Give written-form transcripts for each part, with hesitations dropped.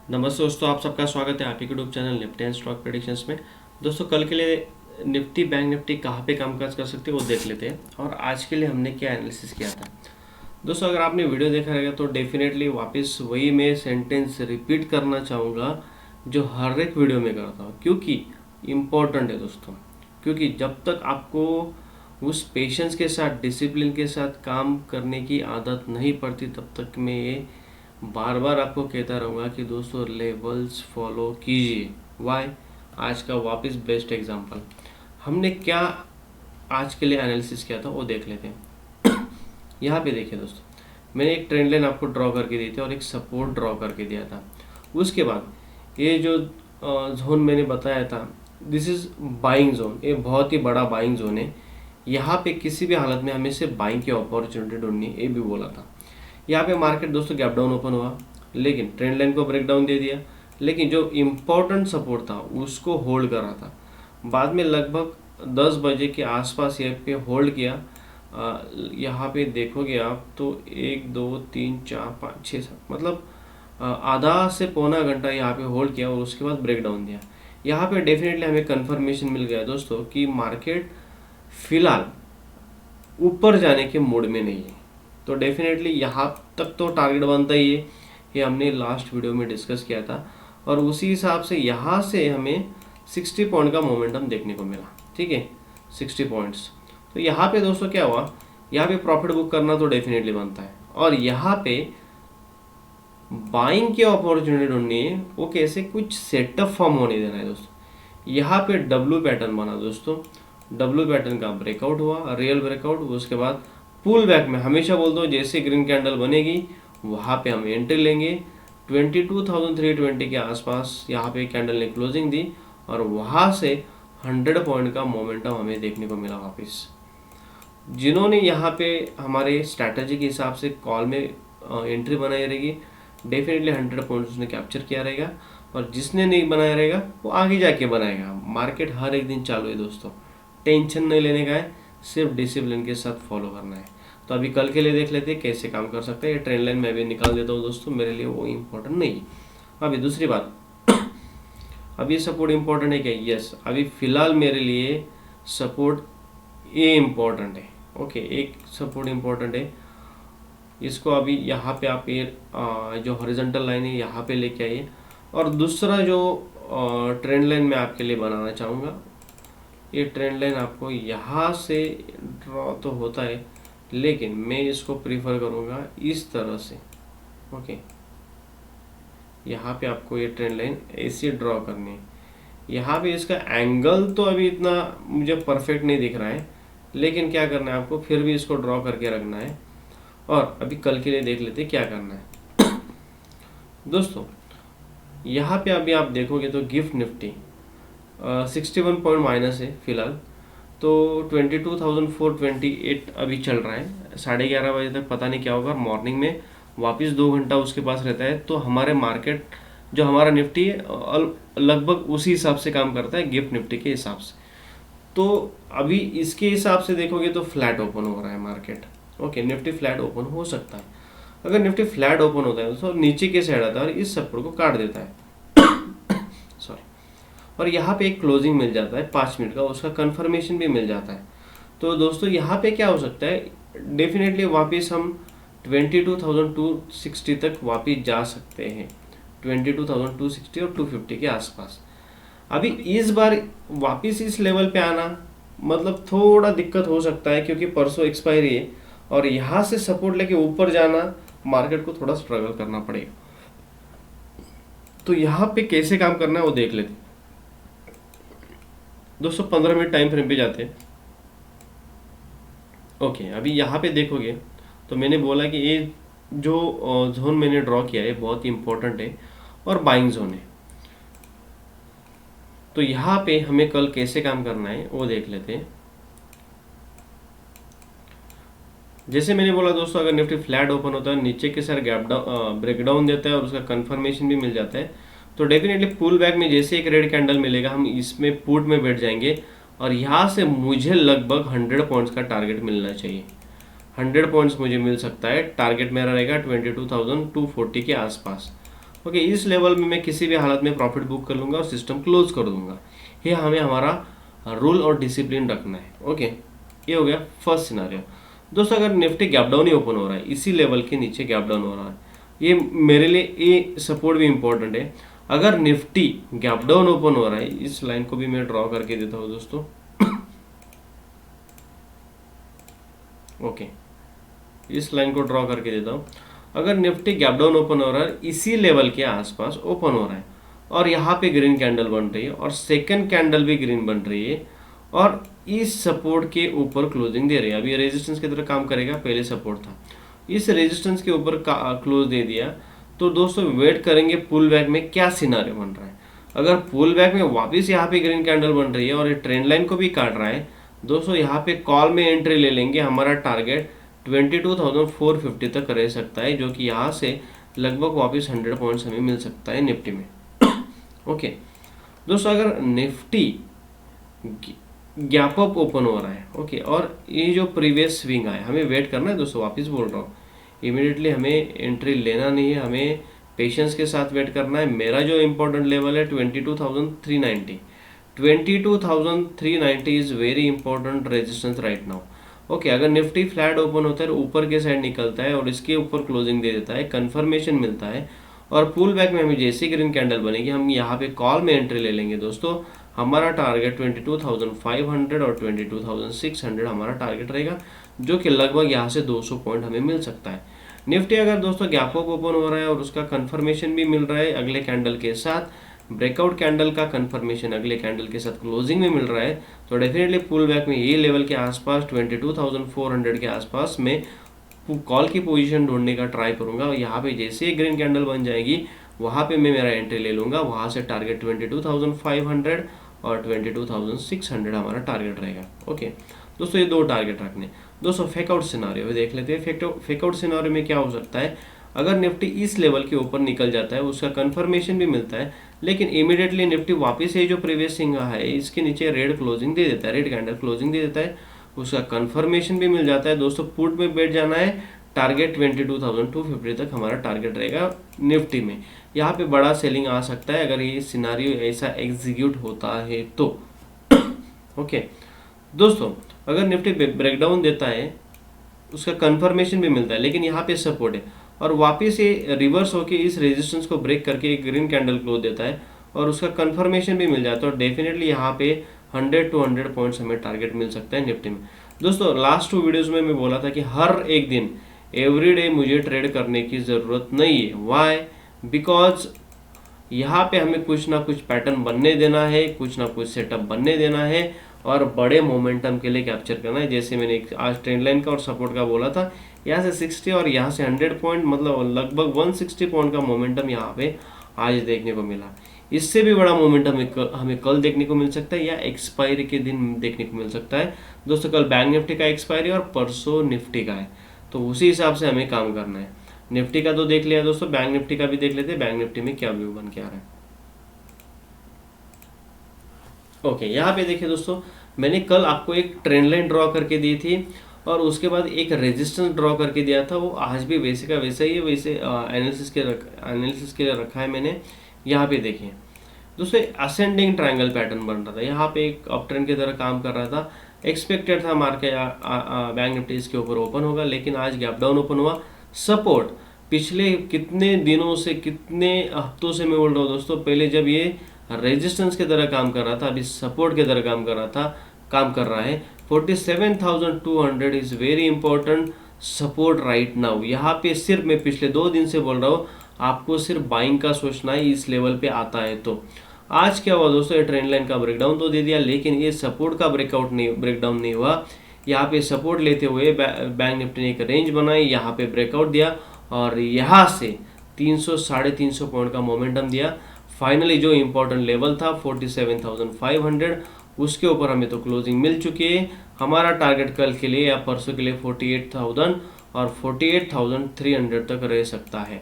नमस्ते दोस्तों, आप सबका स्वागत है आप ही के YouTube channel Nifty and stock predictions में। दोस्तों कल के लिए निफ्टी बैंक निफ्टी कहाँ पे कामकाज कर सकते हैं वो देख लेते हैं और आज के लिए हमने क्या एनालिसिस किया था। दोस्तों अगर आपने वीडियो देखा रहेगा तो डेफिनेटली वापस वही मैं सेंटेंस रिपीट करना चाहूँगा जो हर एक वीडियो में करता हूँ, क्योंकि इम्पोर्टेंट है दोस्तों। क्योंकि जब तक आपको उस पेशेंस के साथ डिसिप्लिन के साथ काम करने की आदत नहीं पड़ती तब तक मैं ये बार बार आपको कहता रहूँगा कि दोस्तों लेवल्स फॉलो कीजिए। वाई? आज का वापस बेस्ट एग्जांपल हमने क्या आज के लिए एनालिसिस किया था वो देख लेते हैं। यहाँ पे देखिए दोस्तों, मैंने एक ट्रेंड लाइन आपको ड्रॉ करके दी थी और एक सपोर्ट ड्रॉ करके दिया था। उसके बाद ये जो जोन मैंने बताया था, दिस इज़ बाइंग जोन, ये बहुत ही बड़ा बाइंग जोन है। यहाँ पे किसी भी हालत में हमें से बाइंग की अपॉर्चुनिटी ढूंढनी, ये भी बोला था। यहाँ पे मार्केट दोस्तों गैप डाउन ओपन हुआ, लेकिन ट्रेंड लाइन को ब्रेक डाउन दे दिया, लेकिन जो इम्पोर्टेंट सपोर्ट था उसको होल्ड कर रहा था। बाद में लगभग 10 बजे के आसपास यहाँ पे होल्ड किया। यहाँ पे देखोगे आप तो 1 2 3 4 5 6 7 मतलब आधा से पौना घंटा यहाँ पे होल्ड किया और उसके बाद ब्रेक डाउन दिया। यहाँ पे डेफिनेटली हमें कंफर्मेशन मिल गया दोस्तों कि मार्केट फिलहाल ऊपर जाने के मूड में नहीं है। तो डेफिनेटली यहाँ तक तो टारगेट बनता ही है, ये हमने लास्ट वीडियो में डिस्कस किया था और उसी हिसाब से यहाँ से हमें 60 पॉइंट का मोमेंटम देखने को मिला। ठीक है, 60 पॉइंट्स। तो यहाँ पे दोस्तों क्या हुआ, यहाँ पे प्रॉफिट बुक करना तो डेफिनेटली बनता है और यहाँ पे बाइंग की अपॉर्चुनिटी ढूंढनी है। वो कैसे? कुछ सेटअप फॉर्म होने देना है दोस्तों। यहाँ पे डब्ल्यू पैटर्न बना दोस्तों, डब्ल्यू पैटर्न का ब्रेकआउट हुआ, रियल ब्रेकआउट। उसके बाद पुल बैक में हमेशा बोलता हूँ जैसे ग्रीन कैंडल बनेगी वहाँ पे हम एंट्री लेंगे। 22,320 के आसपास यहाँ पे कैंडल ने क्लोजिंग दी और वहाँ से 100 पॉइंट का मोमेंटम हमें देखने को मिला वापस। जिन्होंने यहाँ पे हमारे स्ट्रैटेजी के हिसाब से कॉल में एंट्री बनाई रहेगी, डेफिनेटली 100 पॉइंट्स उसने कैप्चर किया रहेगा और जिसने नहीं बनाया रहेगा वो आगे जाके बनाएगा। मार्केट हर एक दिन चालू है दोस्तों, टेंशन नहीं लेने का है, सिर्फ डिसिप्लिन के साथ फॉलो करना है। तो अभी कल के लिए देख लेते हैं कैसे काम कर सकते हैं। ये ट्रेंड लाइन मैं भी निकाल देता हूँ दोस्तों, मेरे लिए वो इम्पोर्टेंट नहीं है। अभी दूसरी बात, अभी सपोर्ट इम्पोर्टेंट है क्या? यस, अभी फिलहाल मेरे लिए सपोर्ट ये इम्पोर्टेंट है। ओके, एक सपोर्ट इम्पोर्टेंट है, इसको अभी यहाँ पे आप ये जो हॉरिजॉन्टल लाइन है यहाँ पे लेके आइए। और दूसरा जो ट्रेंड लाइन मैं आपके लिए बनाना चाहूँगा, ये ट्रेंड लाइन आपको यहाँ से ड्रॉ तो होता है लेकिन मैं इसको प्रीफर करूँगा इस तरह से। ओके, यहाँ पे आपको ये ट्रेंड लाइन ऐसे ड्रॉ करनी है। यहाँ पे इसका एंगल तो अभी इतना मुझे परफेक्ट नहीं दिख रहा है, लेकिन क्या करना है आपको, फिर भी इसको ड्रॉ करके रखना है। और अभी कल के लिए देख लेते हैं क्या करना है। दोस्तों यहाँ पे अभी आप देखोगे तो गिफ्ट निफ्टी 61 पॉइंट माइनस है फिलहाल, तो 22,428 अभी चल रहा है। 11:30 बजे तक पता नहीं क्या होगा, मॉर्निंग में वापस 2 घंटा उसके पास रहता है। तो हमारे मार्केट जो हमारा निफ्टी है लगभग उसी हिसाब से काम करता है, गिफ्ट निफ्टी के हिसाब से। तो अभी इसके हिसाब से देखोगे तो फ्लैट ओपन हो रहा है market. Okay, Nifty flat open हो सकता है। अगर निफ्टी फ्लैट ओपन होता है तो नीचे के साइड आता है और इस सपोर्ट को काट देता है सॉरी, और यहाँ पे एक क्लोजिंग मिल जाता है 5 मिनट का, उसका कंफर्मेशन भी मिल जाता है। तो दोस्तों यहाँ पे क्या हो सकता है, डेफिनेटली वापस हम 22,260 तक वापस जा सकते हैं, 22,260 और 250 के आसपास। अभी इस बार वापस इस लेवल पे आना मतलब थोड़ा दिक्कत हो सकता है, क्योंकि परसों एक्सपायरी है और यहाँ से सपोर्ट लेके ऊपर जाना मार्केट को थोड़ा स्ट्रगल करना पड़ेगा। तो यहाँ पे कैसे काम करना है वो देख लेते हैं दोस्तों। 15 मिनट टाइम फ्रेम पे जाते हैं। ओके, अभी यहाँ पे देखोगे तो मैंने बोला कि ये जो जोन मैंने ड्रॉ किया है बहुत ही इंपॉर्टेंट है और बाइंग जोन है। तो यहाँ पे हमें कल कैसे काम करना है वो देख लेते हैं। जैसे मैंने बोला दोस्तों, अगर निफ्टी फ्लैट ओपन होता है, नीचे के साथ गैप डाउन ब्रेक डाउन देता है और उसका कंफर्मेशन भी मिल जाता है, तो डेफिनेटली पुल बैक में जैसे एक रेड कैंडल मिलेगा हम इसमें पुट में बैठ जाएंगे और यहाँ से मुझे लगभग 100 पॉइंट्स का टारगेट मिलना चाहिए। 100 पॉइंट्स मुझे मिल सकता है, टारगेट मेरा रहेगा 22,240 के आसपास। ओके, इस लेवल में मैं किसी भी हालत में प्रॉफिट बुक कर लूँगा और सिस्टम क्लोज कर दूंगा। ये हमें हमारा रूल और डिसिप्लिन रखना है। ओके, ये हो गया फर्स्ट सिनारियो। दोस्तों अगर निफ्टी गैप डाउन ही ओपन हो रहा है, इसी लेवल के नीचे गैप डाउन हो रहा है, ये मेरे लिए ये सपोर्ट भी इंपॉर्टेंट है। अगर निफ्टी गैप डाउन ओपन हो रहा है, इस लाइन को भी मैं ड्रॉ करके देता हूँ दोस्तों। ओके, इस लाइन को ड्रॉ करके देता हूँ। अगर निफ्टी गैप डाउन ओपन हो रहा है, इसी लेवल के आसपास ओपन हो रहा है और यहाँ पे ग्रीन कैंडल बन रही है और सेकंड कैंडल भी ग्रीन बन रही है और इस सपोर्ट के ऊपर क्लोजिंग दे रही है, अभी रेजिस्टेंस की तरह काम करेगा, पहले सपोर्ट था, इस रेजिस्टेंस के ऊपर क्लोज दे दिया, तो दोस्तों वेट करेंगे पुल बैक में क्या सिनारियो बन रहा है। अगर पुल बैक में वापस यहाँ पे ग्रीन कैंडल बन रही है और ये ट्रेंड लाइन को भी काट रहा है, दोस्तों यहाँ पे कॉल में एंट्री ले लेंगे। हमारा टारगेट 22,450 तक रह सकता है, जो कि यहाँ से लगभग वापस 100 पॉइंट्स हमें मिल सकता है निफ्टी में। ओके दोस्तों, अगर निफ्टी गैप अप ओपन हो रहा है, ओके, और ये जो प्रीवियस स्विंग आया, हमें वेट करना है दोस्तों, वापस बोल रहा हूँ, इमीडिएटली हमें एंट्री लेना नहीं है, हमें पेशेंस के साथ वेट करना है। मेरा जो इंपॉर्टेंट लेवल है 22,390, 22,390 is very important resistance right now. Okay, अगर निफ्टी फ्लैट ओपन होता है, ऊपर के साइड निकलता है और इसके ऊपर क्लोजिंग दे देता है, कंफर्मेशन मिलता है और पुल बैक में हमें जैसी ग्रीन कैंडल बनेगी, हम यहाँ पे कॉल में एंट्री ले लेंगे दोस्तों। हमारा टारगेट 22,500 और 22,600 हमारा टारगेट रहेगा, जो कि लगभग यहाँ से 200 पॉइंट हमें मिल सकता है। निफ्टी अगर दोस्तों गैप अप ओपन हो रहा है और उसका कंफर्मेशन भी मिल रहा है अगले कैंडल के साथ, ब्रेकआउट कैंडल का कंफर्मेशन अगले कैंडल के साथ क्लोजिंग में मिल रहा है, तो डेफिनेटली पुल बैक में ये लेवल के आसपास 22,400 के आसपास में कॉल की पोजीशन ढूंढने का ट्राई करूंगा और यहाँ पे जैसे ही ग्रीन कैंडल बन जाएगी वहाँ पे मैं मेरा एंट्री ले लूँगा। वहाँ से टारगेट 22,500 और 22,600 हमारा टारगेट रहेगा। ओके दोस्तों, ये दो टारगेट रखने। दोस्तों फेकआउट सिनारियो देख लेते हैं। फेकआउट सिनारियो में क्या हो सकता है, अगर निफ्टी इस लेवल के ऊपर निकल जाता है, उसका कंफर्मेशन भी मिलता है, लेकिन इमीडिएटली निफ्टी वापस ये जो प्रीवियस स्विंग है इसके नीचे रेड क्लोजिंग दे देता है, रेड कैंडल क्लोजिंग दे देता है, उसका कंफर्मेशन भी मिल जाता है दोस्तों, पुट में बैठ जाना है। टारगेट 22,250 तक हमारा टारगेट रहेगा निफ्टी में। यहाँ पे बड़ा सेलिंग आ सकता है अगर ये सिनारियो ऐसा एग्जीक्यूट होता है तो। ओके दोस्तों, अगर निफ्टी ब्रेकडाउन देता है, उसका कंफर्मेशन भी मिलता है, लेकिन यहाँ पे सपोर्ट है और वापस ये रिवर्स होके इस रेजिस्टेंस को ब्रेक करके एक ग्रीन कैंडल क्लोज देता है और उसका कंफर्मेशन भी मिल जाता है, और डेफिनेटली यहाँ पे 100 to 100 पॉइंट्स हमें टारगेट मिल सकता है निफ्टी में। दोस्तों लास्ट 2 वीडियोस में मैं बोला था कि हर एक दिन एवरीडे मुझे ट्रेड करने की ज़रूरत नहीं है। वाई? बिकॉज यहाँ पे हमें कुछ ना कुछ पैटर्न बनने देना है, कुछ ना कुछ सेटअप बनने देना है और बड़े मोमेंटम के लिए कैप्चर करना है। जैसे मैंने आज ट्रेंड लाइन का और सपोर्ट का बोला था, यहाँ से 60 और यहाँ से 100 पॉइंट, मतलब लगभग 160 पॉइंट का मोमेंटम यहाँ पे आज देखने को मिला। इससे भी बड़ा मोमेंटम हमें कल देखने को मिल सकता है या एक्सपायरी के दिन देखने को मिल सकता है। दोस्तों कल बैंक निफ्टी का एक्सपायरी और परसों निफ्टी का है, तो उसी हिसाब से हमें काम करना है। निफ्टी का तो देख लिया दोस्तों, बैंक निफ्टी का भी देख लेते हैं, बैंक निफ्टी में क्या व्यू बन के आ रहा है। ओके, यहाँ पे देखिए दोस्तों, मैंने कल आपको एक ट्रेंड लाइन ड्रॉ करके दी थी और उसके बाद एक रेजिस्टेंस ड्रॉ करके दिया था, वो आज भी वैसे का वैसा ही है, वैसे एनालिसिस के लिए रखा है मैंने। यहाँ पे देखिए दोस्तों, असेंडिंग ट्रायंगल पैटर्न बन रहा था, यहाँ पे एक अप ट्रेंड की तरह काम कर रहा था। एक्सपेक्टेड था मार्केट बैंक निफ्टी इसके ऊपर ओपन होगा, लेकिन आज गैप डाउन ओपन हुआ। सपोर्ट पिछले कितने दिनों से, कितने हफ्तों से मैं बोल रहा हूँ दोस्तों, पहले जब ये रेजिस्टेंस की तरह काम कर रहा था, अभी सपोर्ट की तरह काम कर रहा है। 47,200 is very important support right now. यहाँ पे सिर्फ मैं पिछले 2 दिन से बोल रहा हूँ, आपको सिर्फ बाइंग का सोचना है इस लेवल पे आता है तो। आज क्या हुआ दोस्तों, ये ट्रेंड लाइन का ब्रेकडाउन तो दे दिया, लेकिन ये सपोर्ट का ब्रेकडाउन नहीं हुआ। यहाँ पे सपोर्ट लेते हुए बैंक निफ्टी ने एक रेंज बनाई, यहाँ पे ब्रेकआउट दिया और यहाँ से 300-350 पॉइंट का मोमेंटम दिया। फाइनली जो इंपॉर्टेंट लेवल था 47,500, उसके ऊपर हमें तो क्लोजिंग मिल चुकी है। हमारा टारगेट कल के लिए या परसों के लिए 48,000 और 48,300 तक रह सकता है।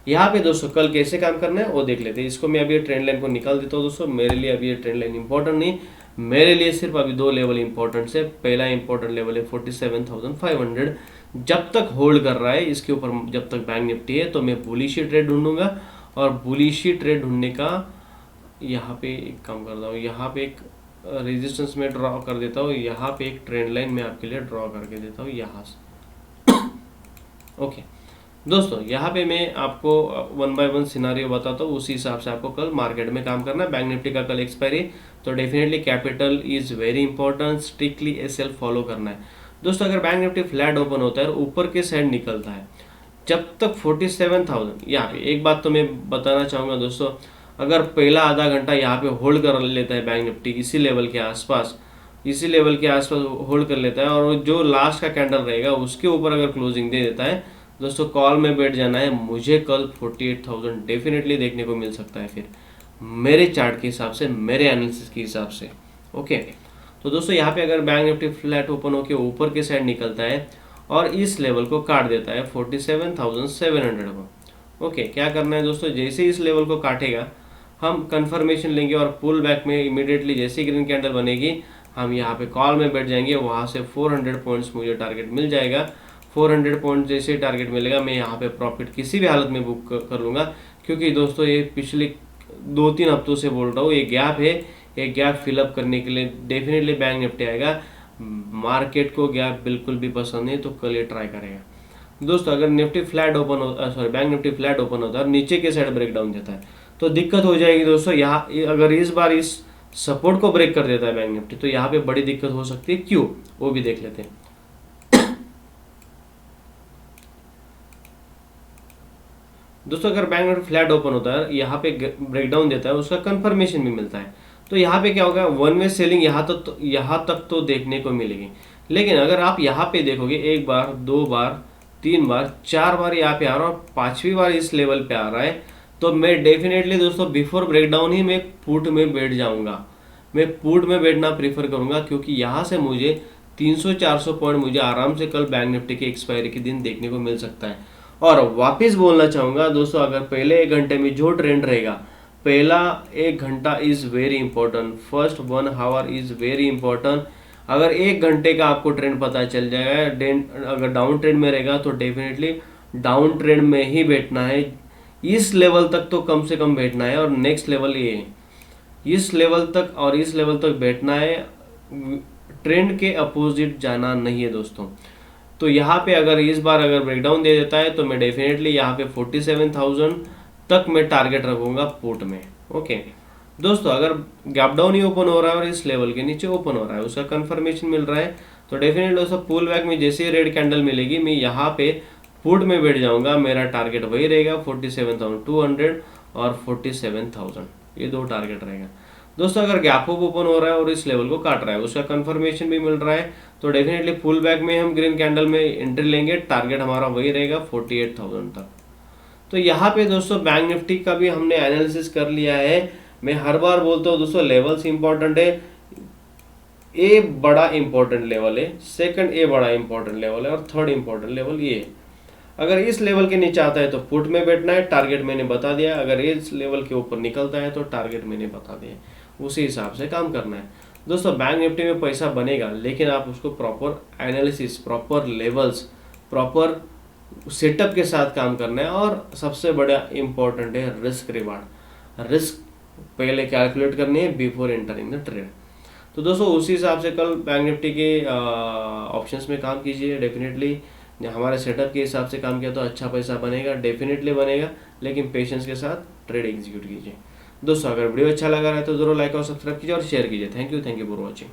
यहाँ पे दोस्तों कल कैसे काम करना है वो देख लेते हैं। इसको मैं अभी ट्रेंड लाइन को निकाल देता हूँ दोस्तों। मेरे लिए अभी ये ट्रेंड लाइन इंपॉर्टेंट नहीं, मेरे लिए सिर्फ अभी 2 लेवल इंपॉर्टेंट है। पहला इंपॉर्टेंट लेवल है 47,500, जब तक होल्ड कर रहा है इसके ऊपर, जब तक बैंक निफ्टी है तो मैं बुलिश ट्रेड ढूंढूंगा। और बुलिशी ट्रेड ढूंढने का यहाँ पे एक काम करता हूँ, यहाँ पे एक रेजिस्टेंस में ड्रॉ कर देता हूँ, यहाँ पे एक ट्रेंड लाइन मैं आपके लिए ड्रॉ करके देता हूँ यहाँ से। ओके दोस्तों, यहाँ पे मैं आपको 1 बाय 1 सिनारियो बताता हूँ, उसी हिसाब से आपको कल मार्केट में काम करना है। बैंक निफ्टी का कल एक्सपायरी, तो definitely capital is very important, strictly SL follow करना है। दोस्तों अगर बैंक निफ्टी फ्लैट ओपन होता है और ऊपर के साइड निकलता है, जब तक 47,000, यहाँ पे एक बात तो मैं बताना चाहूँगा दोस्तों, अगर पहला आधा घंटा यहाँ पे होल्ड कर लेता है बैंक निफ्टी इसी लेवल के आसपास, इसी लेवल के आसपास होल्ड कर लेता है और जो लास्ट का कैंडल रहेगा उसके ऊपर अगर क्लोजिंग दे देता है, दोस्तों कॉल में बैठ जाना है, मुझे कल 48,000 डेफिनेटली देखने को मिल सकता है फिर मेरे चार्ट के हिसाब से, मेरे एनालिसिस के हिसाब से। ओके तो दोस्तों यहाँ पे अगर बैंक निफ्टी फ्लैट ओपन होकर ऊपर के साइड निकलता है और इस लेवल को काट देता है 47,700 को, ओके क्या करना है दोस्तों, जैसे इस लेवल को काटेगा हम कंफर्मेशन लेंगे और पुल बैक में इमीडिएटली जैसे ग्रीन कैंडल बनेगी हम यहाँ पे कॉल में बैठ जाएंगे, वहाँ से 400 पॉइंट्स मुझे टारगेट मिल जाएगा। 400 पॉइंट जैसे टारगेट मिलेगा मैं यहाँ पे प्रॉफिट किसी भी हालत में बुक कर लूँगा, क्योंकि दोस्तों ये पिछले 2-3 हफ्तों से बोल रहा हूँ, ये गैप है, ये गैप फिलअप करने के लिए डेफिनेटली बैंक निफ्टी आएगा। मार्केट को गैप बिल्कुल भी पसंद नहीं, तो कल ये ट्राई करेगा। दोस्तों अगर निफ्टी फ्लैट ओपन हो बैंक निफ्टी फ्लैट ओपन होता है और नीचे के साइड ब्रेक डाउन देता है तो दिक्कत हो जाएगी दोस्तों। यहाँ अगर इस बार इस सपोर्ट को ब्रेक कर देता है बैंक निफ्टी तो यहाँ पे बड़ी दिक्कत हो सकती है, क्यों वो भी देख लेते हैं। दोस्तों अगर बैंक निफ्टी फ्लैट ओपन होता है, यहाँ पे ब्रेकडाउन देता है, उसका कंफर्मेशन भी मिलता है, तो यहाँ पे क्या होगा, वन वे सेलिंग यहाँ तक तो देखने को मिलेगी। लेकिन अगर आप यहाँ पे देखोगे 1 बार 2 बार 3 बार 4 बार यहाँ पे आ रहा है और 5वीं बार इस लेवल पे आ रहा है, तो मैं डेफिनेटली दोस्तों बिफोर ब्रेकडाउन ही मैं पुट में बैठ जाऊंगा, मैं पुट में बैठना प्रीफर करूंगा, क्योंकि यहाँ से मुझे 300-400 पॉइंट मुझे आराम से कल बैंक निफ्टी के एक्सपायरी के दिन देखने को मिल सकता है। और वापस बोलना चाहूँगा दोस्तों, अगर पहले 1 घंटे में जो ट्रेंड रहेगा, पहला 1 घंटा is very important, first 1 our is very important. अगर 1 घंटे का आपको ट्रेंड पता चल जाएगा, अगर डाउन ट्रेंड में रहेगा तो डेफिनेटली डाउन ट्रेंड में ही बैठना है, इस लेवल तक तो कम से कम बैठना है और नेक्स्ट लेवल ये है, इस लेवल तक और इस लेवल तक बैठना है, ट्रेंड के अपोजिट जाना नहीं है दोस्तों। तो यहाँ पे अगर इस बार अगर ब्रेकडाउन दे देता है तो मैं डेफिनेटली यहाँ पे 47,000 तक मैं टारगेट रखूंगा पुट में। ओके दोस्तों अगर गैप डाउन ही ओपन हो रहा है और इस लेवल के नीचे ओपन हो रहा है, उसका कंफर्मेशन मिल रहा है, तो डेफिनेटली दोस्तों पुल बैक में जैसे रेड कैंडल मिलेगी मैं यहाँ पे पुट में बैठ जाऊंगा, मेरा टारगेट वही रहेगा 47,200 और 47,000, ये 2 टारगेट रहेगा। दोस्तों अगर गैप अप ओपन हो रहा है और इस लेवल को काट रहा है, उसका कंफर्मेशन भी मिल रहा है, तो डेफिनेटली पुल बैक में हम ग्रीन कैंडल में एंट्री लेंगे, टारगेट हमारा वही रहेगा 48,000 तक। तो यहाँ पे दोस्तों बैंक निफ्टी का भी हमने एनालिसिस कर लिया है। मैं हर बार बोलता हूँ दोस्तों लेवल्स इंपॉर्टेंट है, ए बड़ा इंपॉर्टेंट लेवल है, सेकंड ए बड़ा इंपॉर्टेंट लेवल है और थर्ड इंपॉर्टेंट लेवल ये है। अगर इस लेवल के नीचे आता है तो पुट में बैठना है, टारगेट मैंने बता दिया, अगर इस लेवल के ऊपर निकलता है तो टारगेट मैंने बता दिया, उसी हिसाब से काम करना है। दोस्तों बैंक निफ्टी में पैसा बनेगा, लेकिन आप उसको proper analysis, proper levels, proper setup के साथ काम करना है। और सबसे बड़ा इंपॉर्टेंट है रिस्क रिवार्ड, रिस्क पहले कैलकुलेट करनी है बिफोर एंटरिंग द ट्रेड। तो दोस्तों उसी हिसाब से कल बैंक निफ्टी के ऑप्शंस में काम कीजिए। डेफिनेटली हमारे सेटअप के हिसाब से काम किया तो अच्छा पैसा बनेगा, डेफिनेटली बनेगा, लेकिन पेशेंस के साथ ट्रेड एग्जीक्यूट कीजिए। दोस्तों अगर वीडियो अच्छा लगा है तो जरूर लाइक और सब्सक्राइब कीजिए और शेयर कीजिए। Thank you for watching.